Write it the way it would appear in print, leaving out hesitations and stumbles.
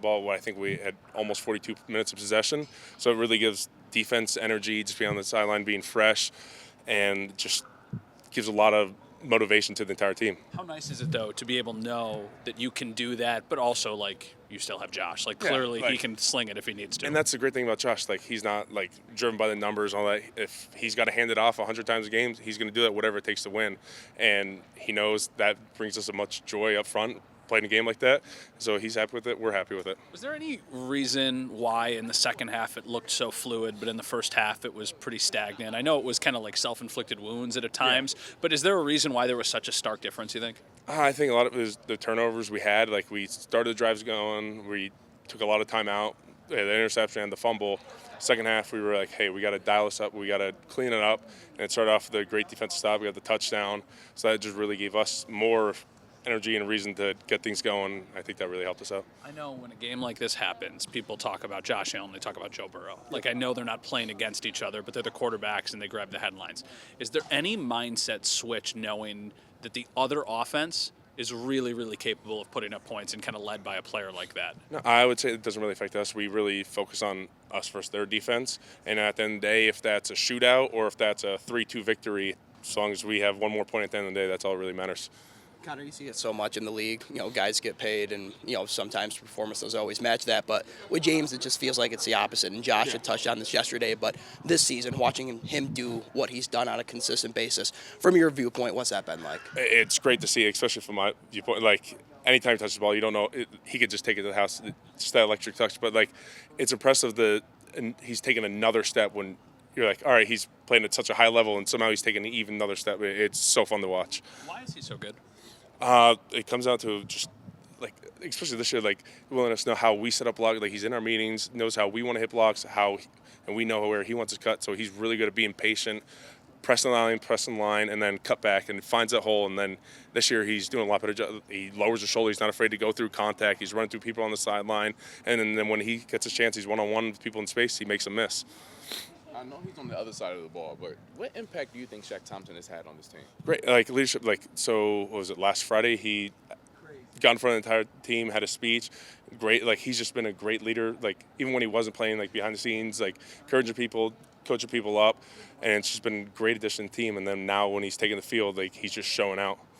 ball. I think we had almost 42 minutes of possession. So it really gives defense energy, just being on the sideline, being fresh, and just gives a lot of motivation to the entire team. How nice is it, though, to be able to know that you can do that, but also, like, you still have Josh. Like, Yeah, clearly he like- can sling it if he needs to. And that's the great thing about Josh. Like, he's not, like, driven by the numbers and all that. If he's got to hand it off 100 times a game, he's going to do that, whatever it takes to win. And he knows that brings us a much joy up front, playing a game like that. So he's happy with it. We're happy with it. Was there any reason why in the second half it looked so fluid, but in the first half it was pretty stagnant? I know it was kind of like self-inflicted wounds at times, but is there a reason why there was such a stark difference, you think? I think a lot of it was the turnovers we had. Like, we started the drives going. We took a lot of time out. The interception and the fumble. Second half, we were like, hey, we got to dial this up. We got to clean it up. And it started off with a great defensive stop. We got the touchdown. So that just really gave us more energy and reason to get things going. I think that really helped us out. I know when a game like this happens, people talk about Josh Allen, they talk about Joe Burrow. Like, I know they're not playing against each other, but they're the quarterbacks and they grab the headlines. Is there any mindset switch knowing that the other offense is really, really capable of putting up points and kind of led by a player like that? No, I would say it doesn't really affect us. We really focus on us versus their defense. And at the end of the day, if that's a shootout or if that's a 3-2 victory, as long as we have one more point at the end of the day, that's all that really matters. Connor, you see it so much in the league. Guys get paid, and sometimes performance doesn't always match that. But with James, it just feels like it's the opposite. And Josh had touched on this yesterday. But this season, watching him do what he's done on a consistent basis, from your viewpoint, what's that been like? It's great to see, especially from my viewpoint. Like, anytime he touches the ball, you don't know. He could just take it to the house, just that electric touch. But, like, it's impressive and he's taken another step when you're like, all right, he's playing at such a high level, and somehow he's taking even another step. It's so fun to watch. Why is he so good? It comes down to just, like, especially this year, like, willing us to know how we set up blocks. Like, he's in our meetings, knows how we want to hit blocks, and we know where he wants to cut. So he's really good at being patient, press the line, and then cut back and finds that hole. And then this year he's doing a lot better job. He lowers his shoulder. He's not afraid to go through contact. He's running through people on the sideline. And then when he gets a chance, he's one-on-one with people in space, he makes a miss. I know he's on the other side of the ball, but what impact do you think Shaq Thompson has had on this team? Great, like, leadership. Like, so what was it, last Friday? He got in front of the entire team, had a speech. Great, like, he's just been a great leader. Like, even when he wasn't playing, like, behind the scenes, like, encouraging people, coaching people up, and it's just been a great addition to the team. And then now when he's taking the field, like, he's just showing out.